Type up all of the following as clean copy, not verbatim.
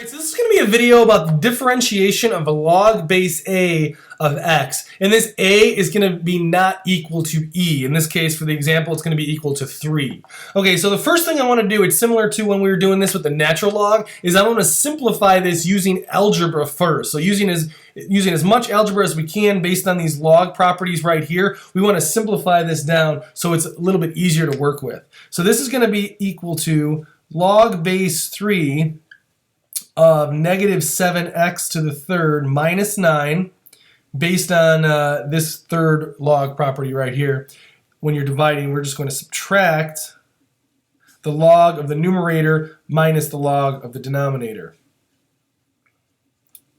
Alright, so this is going to be a video about the differentiation of a log base a of x. And this a is going to be not equal to e. In this case, for the example, it's going to be equal to 3. Okay, so the first thing I want to do, it's similar to when we were doing this with the natural log, is I want to simplify this using algebra first. So using as much algebra as we can based on these log properties right here, we want to simplify this down so it's a little bit easier to work with. So this is going to be equal to log base 3 of negative 7x to the third minus 9 based on this third log property right here. When you're dividing, we're just going to subtract the log of the numerator minus the log of the denominator.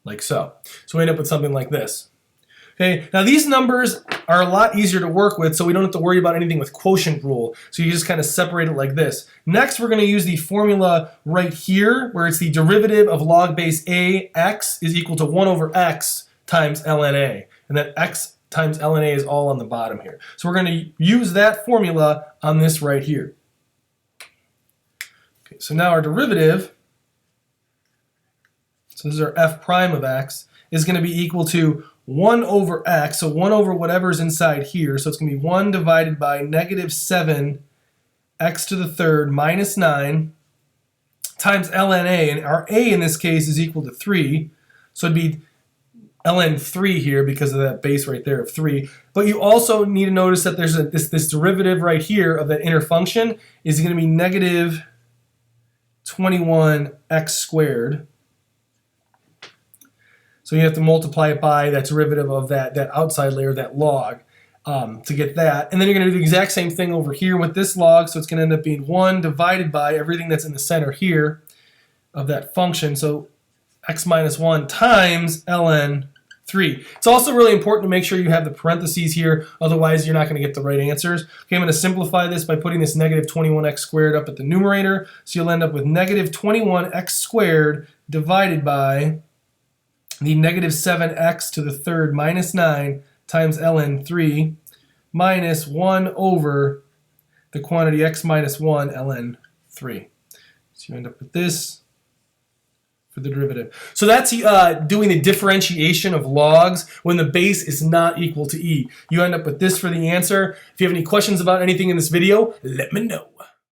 Like so. So we end up with something like this. Okay, now these numbers are a lot easier to work with, so we don't have to worry about anything with quotient rule. So you just kind of separate it like this. Next, we're going to use the formula right here, where it's the derivative of log base a x is equal to 1 over x times ln a. And that x times ln a is all on the bottom here. So we're going to use that formula on this right here. Okay, so now our derivative, so this is our f prime of x, is going to be equal to 1 over x, so 1 over whatever's inside here, so it's going to be 1 divided by negative 7 x to the third minus 9 times ln a, and our a in this case is equal to 3, so it'd be ln 3 here because of that base right there of 3. But you also need to notice that there's this derivative right here of that inner function is going to be negative 21x squared. So you have to multiply it by that derivative of that outside layer, that log, to get that. And then you're going to do the exact same thing over here with this log. So it's going to end up being 1 divided by everything that's in the center here of that function. So x minus 1 times ln 3. It's also really important to make sure you have the parentheses here. Otherwise, you're not going to get the right answers. Okay, I'm going to simplify this by putting this negative 21x squared up at the numerator. So you'll end up with negative 21x squared divided by the negative 7x to the third minus 9 times ln 3 minus 1 over the quantity x minus 1 ln 3. So you end up with this for the derivative. So that's doing the differentiation of logs when the base is not equal to e. You end up with this for the answer. If you have any questions about anything in this video, let me know.